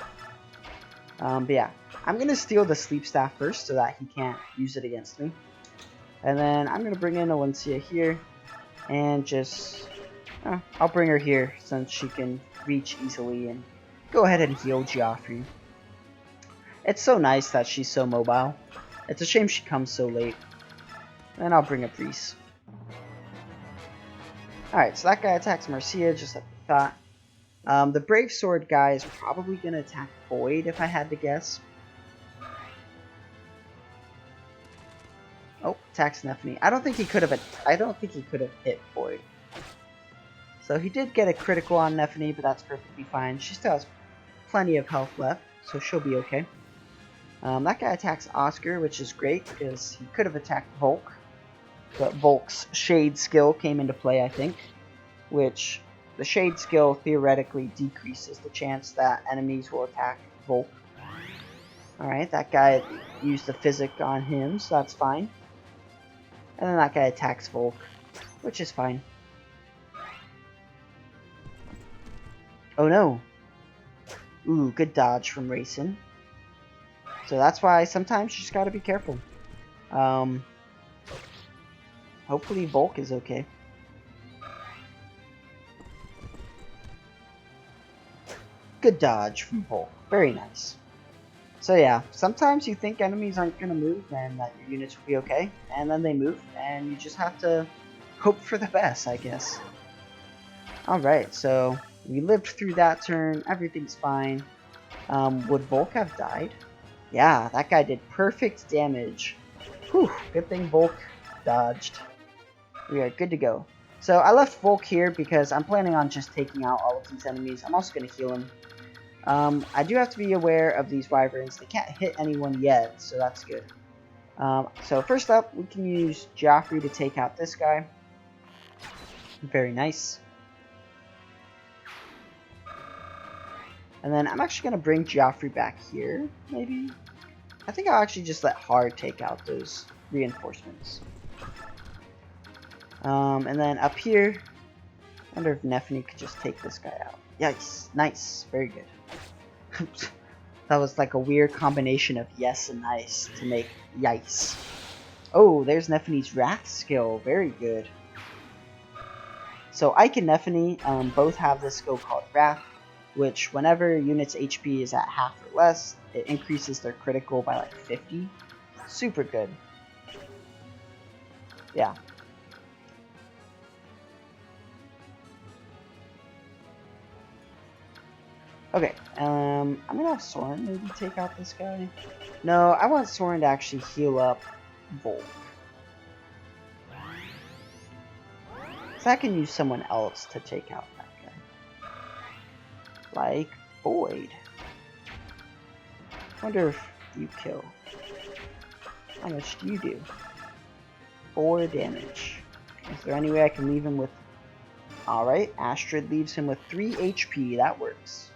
But yeah, I'm going to steal the Sleep Staff first so that he can't use it against me. And then I'm going to bring in Valencia here. And just... I'll bring her here since she can reach easily and go ahead and heal Joffrey. It's so nice that she's so mobile. It's a shame she comes so late. And I'll bring up Reese. Alright, so that guy attacks Marcia just like we thought. The Brave Sword guy is probably going to attack Boyd if I had to guess. Oh, attacks Nephany. I don't think he could have hit Boyd. So he did get a critical on Nephany, but that's perfectly fine. She still has plenty of health left, so she'll be okay. That guy attacks Oscar, which is great because he could have attacked Volk. But Volk's Shade skill came into play, I think. Which, the Shade skill theoretically decreases the chance that enemies will attack Volk. Alright, that guy used the physic on him, so that's fine. And then that guy attacks Volk, which is fine. Oh no! Ooh, good dodge from Rayson. So that's why sometimes you just gotta be careful. Hopefully Volk is okay. Good dodge from Volk. Very nice. So yeah, sometimes you think enemies aren't gonna move and that your units will be okay, and then they move, and you just have to hope for the best, I guess. Alright, so we lived through that turn, everything's fine. Would Volk have died? Yeah, that guy did perfect damage. Whew, good thing Volk dodged. We are good to go. So I left Volk here because I'm planning on just taking out all of these enemies. I'm also going to heal him. I do have to be aware of these wyverns. They can't hit anyone yet, so that's good. So first up, we can use Joffrey to take out this guy. Very nice. And then I'm actually going to bring Joffrey back here, maybe? I think I'll actually just let Hard take out those reinforcements. And then up here, I wonder if Nefany could just take this guy out. Yikes. Nice. Very good. That was like a weird combination of yes and nice to make yikes. Oh, there's Nefany's Wrath skill. Very good. So Ike and Nefany both have this skill called Wrath, which whenever units' HP is at half or less, it increases their critical by like 50. Super good. Yeah. Okay, I'm gonna have Soren maybe take out this guy. No, I want Soren to actually heal up Volk. So I can use someone else to take out that guy. Like Boyd. Wonder if you kill. How much do you do? 4 damage. Is there any way I can leave him with... Alright, Astrid leaves him with 3 HP. That works.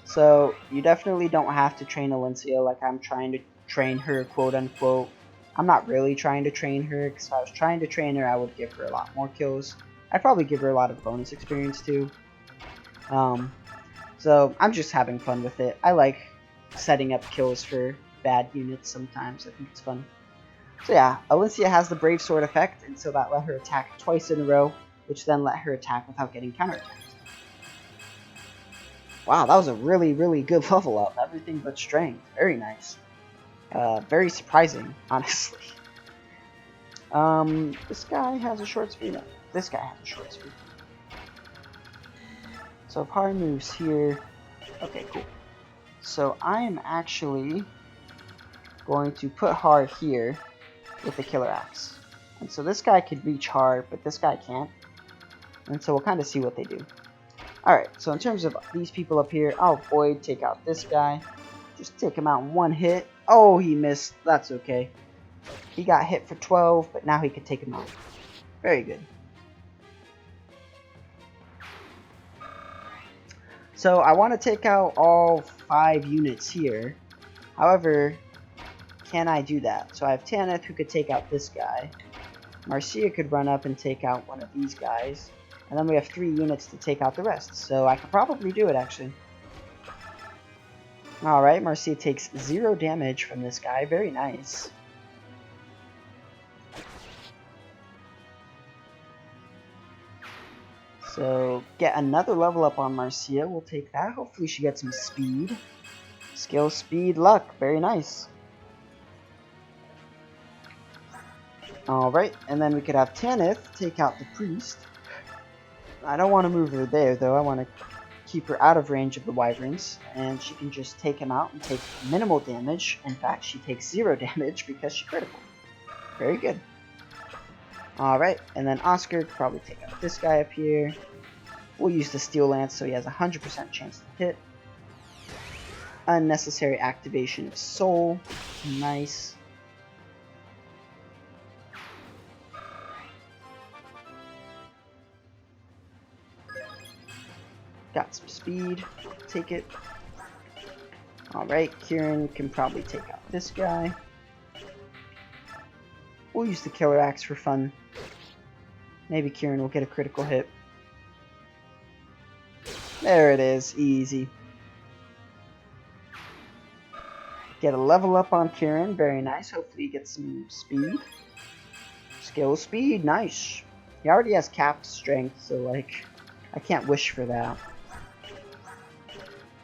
So, you definitely don't have to train Alencia like I'm trying to train her, quote unquote. I'm not really trying to train her, because if I was trying to train her, I would give her a lot more kills. I'd probably give her a lot of bonus experience too. So, I'm just having fun with it. I like setting up kills for bad units sometimes. I think it's fun. So yeah, Alencia has the Brave Sword effect, and so that let her attack twice in a row, which then let her attack without getting counterattacked. Wow, that was a really, really good level up. Everything but strength. Very nice. Very surprising, honestly. This guy has a short speed. No, this guy has a short speed. So if Har moves here... Okay, cool. So I am actually going to put Har here with the Killer Axe. And so this guy could reach Har, but this guy can't. And so we'll kind of see what they do. Alright, so in terms of these people up here, I'll avoid, take out this guy. Just take him out in one hit. Oh, he missed. That's okay. He got hit for 12, but now he can take him out. Very good. So I want to take out all 5 units here. However, can I do that? So I have Tanith who could take out this guy. Marcia could run up and take out one of these guys. And then we have 3 units to take out the rest. So I could probably do it, actually. Alright, Marcia takes 0 damage from this guy. Very nice. So, get another level up on Marcia. We'll take that. Hopefully she gets some speed. Skill, speed, luck. Very nice. Alright, and then we could have Tanith take out the priest. I don't want to move her there, though. I want to keep her out of range of the wyverns, and she can just take him out and take minimal damage. In fact, she takes 0 damage because she's critical. Very good. Alright, and then Oscar could probably take out this guy up here. We'll use the Steel Lance so he has a 100% chance to hit. Unnecessary activation of Soul. Nice. Got some speed. Take it. Alright, Kieran can probably take out this guy. We'll use the Killer Axe for fun. Maybe Kieran will get a critical hit. There it is. Easy. Get a level up on Kieran. Very nice. Hopefully he gets some speed. Skill speed. Nice. He already has capped strength, so like, I can't wish for that.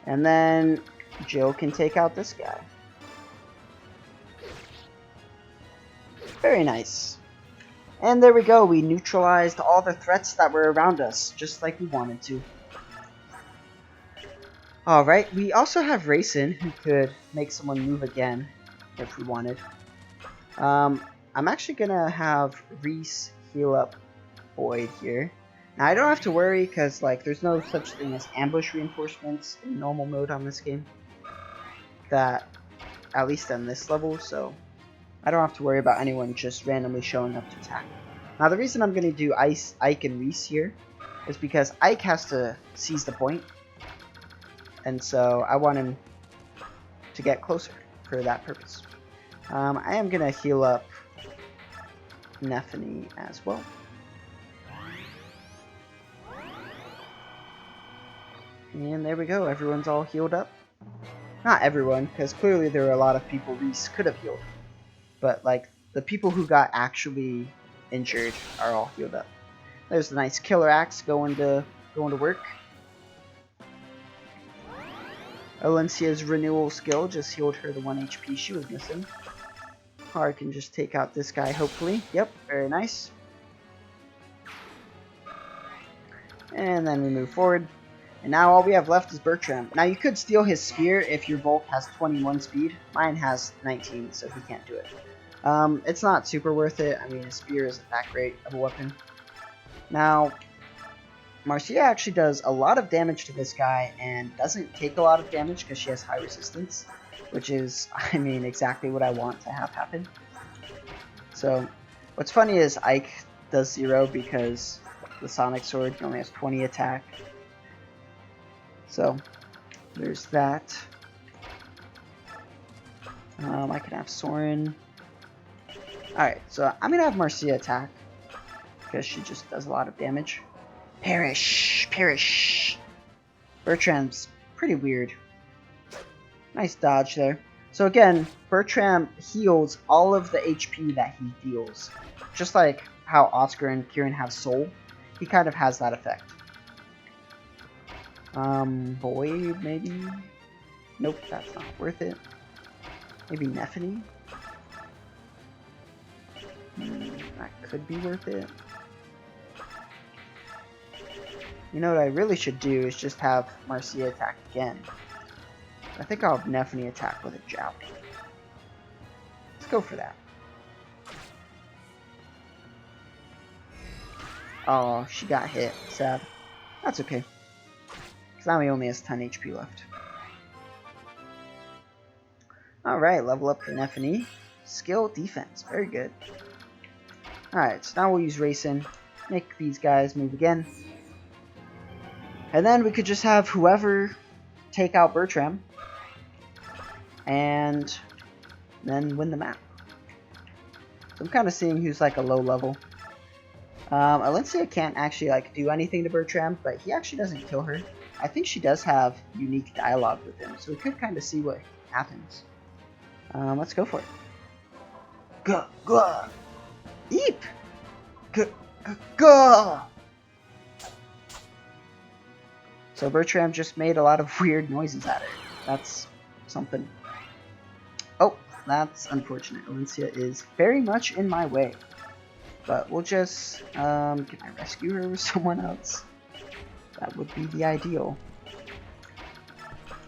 And then Jill can take out this guy. Very nice. And there we go. We neutralized all the threats that were around us, just like we wanted to. Alright, we also have Racin, who could make someone move again, if we wanted. I'm actually gonna have Reese heal up Boyd here. Now, I don't have to worry, because, like, there's no such thing as ambush reinforcements in normal mode on this game. That, at least on this level, so I don't have to worry about anyone just randomly showing up to attack. Now, the reason I'm gonna do Ike and Reese here is because Ike has to seize the point, and so I want him to get closer for that purpose. I am going to heal up Nephany as well. And there we go, everyone's all healed up. Not everyone, because clearly there were a lot of people Reese could have healed. But, like, the people who got actually injured are all healed up. There's the nice killer axe going to work. Alencia's renewal skill just healed her the 1 HP she was missing. I can just take out this guy, hopefully. Yep, very nice. And then we move forward. And now all we have left is Bertram. Now you could steal his spear if your Volk has 21 speed. Mine has 19, so he can't do it. It's not super worth it. I mean, a spear isn't that great of a weapon. Now, Marcia actually does a lot of damage to this guy and doesn't take a lot of damage because she has high resistance, which is, I mean, exactly what I want to have happen. So, what's funny is Ike does 0 because the Sonic Sword only has 20 attack. So, there's that. I can have Soren. Alright, so I'm gonna have Marcia attack because she just does a lot of damage. Perish! Perish! Bertram's pretty weird. Nice dodge there. So again, Bertram heals all of the HP that he deals. Just like how Oscar and Kieran have Soul, he kind of has that effect. Boyd, maybe? Nope, that's not worth it. Maybe Nephany? That could be worth it. You know what I really should do is just have Marcia attack again. I think I'll have Nephany attack with a Joust. Let's go for that. Oh, she got hit. Sad. That's okay. Because now he only has 10 HP left. Alright, level up for Nephany. Skill defense. Very good. Alright, so now we'll use Racin. Make these guys move again. And then we could just have whoever take out Bertram. And then win the map. So I'm kind of seeing who's like a low level. Alencia can't actually like do anything to Bertram, but he actually doesn't kill her. I think she does have unique dialogue with him, so we could kind of see what happens. Let's go for it. Gah, gah. Eep! Gah, gah, gah. So Bertram just made a lot of weird noises at her. That's something. Oh, that's unfortunate. Alencia is very much in my way. But we'll just, can I rescue her with someone else? That would be the ideal.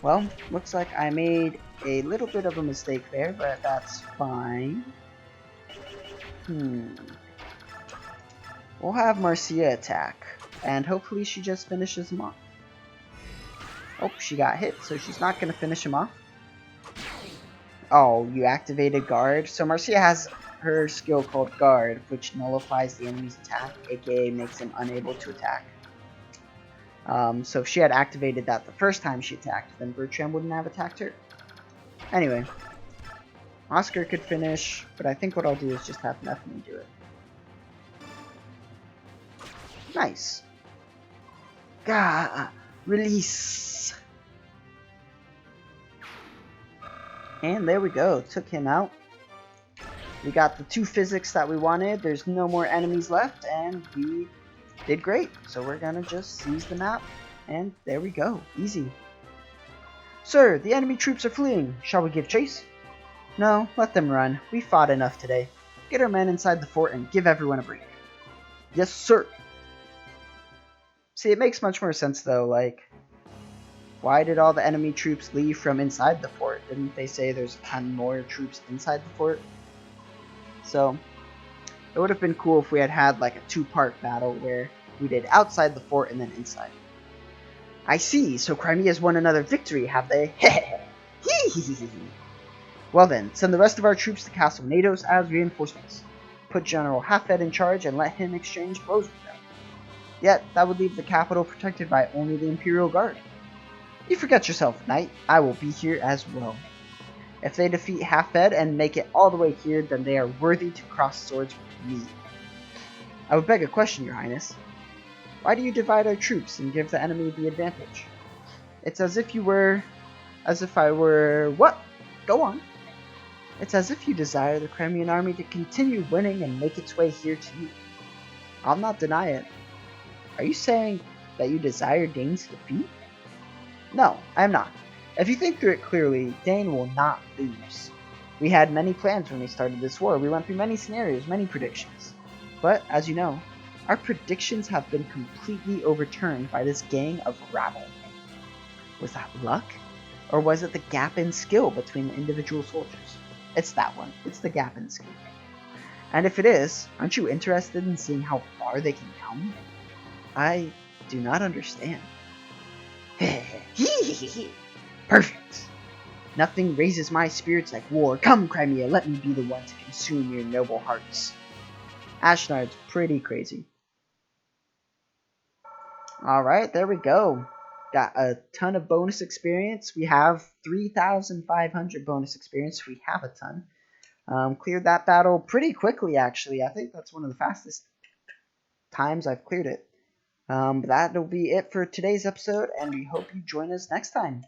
Well, looks like I made a little bit of a mistake there, but that's fine. We'll have Marcia attack, and hopefully she just finishes him off. Oh, she got hit, so she's not going to finish him off. Oh, you activated Guard. So Marcia has her skill called Guard, which nullifies the enemy's attack, aka makes him unable to attack. So if she had activated that the first time she attacked, then Bertram wouldn't have attacked her. Anyway, Oscar could finish, but I think what I'll do is just have Nephany do it. Nice. Gah! Release! And there we go, took him out. We got the 2 physics that we wanted, there's no more enemies left, and we did great. So we're gonna just seize the map, and there we go, easy. Sir, the enemy troops are fleeing. Shall we give chase? No, let them run. We fought enough today. Get our men inside the fort and give everyone a break. Yes, sir. See, it makes much more sense though, like, Why did all the enemy troops leave from inside the fort? Didn't they say there's a ton more troops inside the fort? So, it would have been cool if we had had like a two-part battle where we did outside the fort and then inside. I see, so Crimea's won another victory, have they? Well then, send the rest of our troops to Castle Nados as reinforcements. Put General Hafed in charge and let him exchange blows with them. Yet, that would leave the capital protected by only the Imperial Guard. You forget yourself, Knight. I will be here as well. If they defeat Hafed and make it all the way here, then they are worthy to cross swords with me. I would beg a question, Your Highness. Why do you divide our troops and give the enemy the advantage? It's as if I were... What? Go on. It's as if you desire the Crimean army to continue winning and make its way here to you. I'll not deny it. Are you saying that you desire Dane's defeat? No, I am not. If you think through it clearly, Dane will not lose. We had many plans when we started this war. We went through many scenarios, many predictions. But, as you know, our predictions have been completely overturned by this gang of rabble. Was that luck? Or was it the gap in skill between the individual soldiers? It's that one. It's the gap in skill. And if it is, aren't you interested in seeing how far they can come? I do not understand. Perfect. Nothing raises my spirits like war. Come, Crimea, let me be the one to consume your noble hearts. Ashnard's pretty crazy. Alright, there we go. Got a ton of bonus experience. We have 3,500 bonus experience. We have a ton. Cleared that battle pretty quickly, actually. I think that's one of the fastest times I've cleared it. That'll be it for today's episode, and we hope you join us next time.